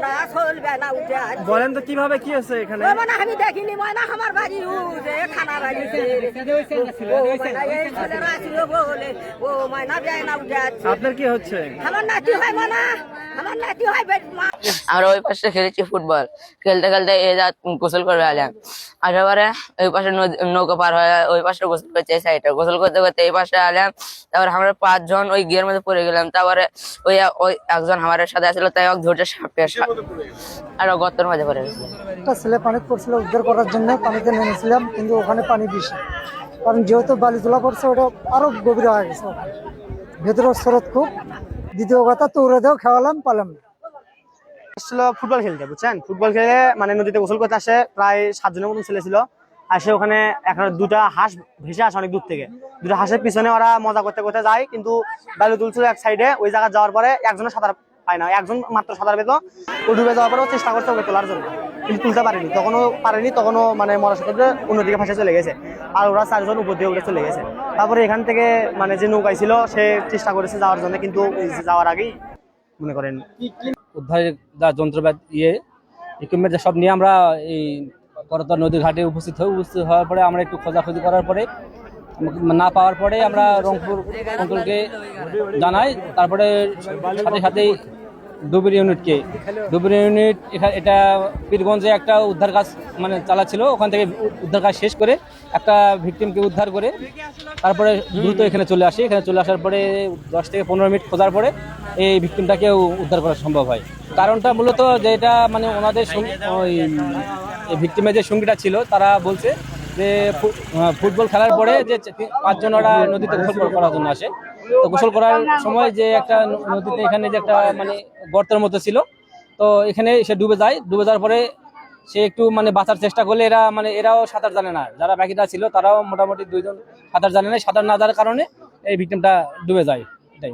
আমরা চলবে না উঠে আসছি। বলেন তো কিভাবে কি হয়েছে এখানে? ও মানে আমি দেখিনি ময়না আমার বাড়ি যে খানা বাড়ি বলে ও ময়না যায় না উঠে আসছি। আপনার কি হচ্ছে? আমার নাতি হয় মনা, আমার নাতি হয় আমরা ওই পাশে খেলেছি ফুটবল, খেলতে খেলতে এ যা গোসল করে এলাম, আসার পরে ওই পাশে নৌকা পার হয়ে ওই পাশে গোসল করছে, এই সাইডে গোসল করতে করতে এই পাশে এলাম। তারপরে আমরা 5 জন ওই গিয়ের মধ্যে পড়ে গেলাম। তারপরে ওই ওই একজন আমাদের সাথে আসলো, তাই ওকে ধরছে সাপে আর ও গর্তের মধ্যে পড়ে গেছে। একটা ছেলে পানিতে পড়ছিল, উদ্ধার করার জন্য পানিতে নেমেছিলাম, কিন্তু ওখানে পানি বেশি, কারণ যেহেতু বালি তোলা পড়ছে ওটা আরো গভীর হয়ে গেছে, ভেতরের স্রোত খুব। দ্বিতীয় কথা তোরে দেও খেওয়ালাম পালাম। আসছিল ফুটবল খেলতে, বুঝছেন? ফুটবল খেলে মানে নদীতে গোসল করতে আসে প্রায় 7 জনের মতন ছেলে ছিল। আসে ওখানে একটা দুটা হাঁস ভেসে আসে অনেক দূর থেকে। দুটা হাঁসের পিছনে ওরা মজা করতে করতে যায়, কিন্তু বালু তুলছিল এক সাইডে। ওই জায়গা যাওয়ার পরে একজনের সাঁতার পায় না, একজন মাত্র সাঁতার পেত। ও ডুবে যাওয়ার পরে চেষ্টা করছে ওকে তোলার জন্য, কিন্তু তুলতে পারেনি। তখনও মানে মরার সাথে অন্যদিকে ভাসে চলে গেছে, আর ওরা 4 জন উপর দিয়ে উঠে চলে গেছে। তারপরে এখান থেকে মানে যে নৌকায় ছিল সে চেষ্টা করেছে যাওয়ার জন্য, কিন্তু যাওয়ার আগেই মনে করেন উদ্ধারের যা যন্ত্রপাতি ইকুইপমেন্ট সব নিয়ে আমরা এই করতোয়া নদীর ঘাটে উপস্থিত হওয়ার পরে আমরা একটু খোঁজাখুঁজি করার পরে না পাওয়ার পরে আমরা রংপুর অঞ্চলকে জানাই। তারপরে সাথে সাথেই ডুবুরি ইউনিট এটা পীরগঞ্জে একটা উদ্ধার কাজ মানে চালাচ্ছিল, ওখান থেকে উদ্ধার কাজ শেষ করে একটা ভিকটিমকে উদ্ধার করে তারপরে দ্রুত এখানে চলে আসি। এখানে চলে আসার পরে 10 থেকে 15 মিনিট খোঁজার পরে এই ভিকটিমটাকেও উদ্ধার করা সম্ভব হয়। কারণটা মূলত যেটা মানে ওনাদের ওই ভিকটিমের যে সঙ্গীটা ছিল তারা বলছে যে ফুটবল খেলার পরে যে 5 জন ওরা নদীতে গোসল করার জন্য আসে। তো গোসল করার সময় যে একটা নদীতে এখানে যে একটা মানে গর্তের মতো ছিল, তো এখানে সে ডুবে যাওয়ার পরে সে একটু মানে বাঁচার চেষ্টা করলে এরাও সাঁতার জানে না, যারা বাকিটা ছিল তারাও মোটামুটি 2 জন সাঁতার জানে না। সাঁতার না জানার কারণে এই ভিকটিমটা ডুবে যায়, এটাই।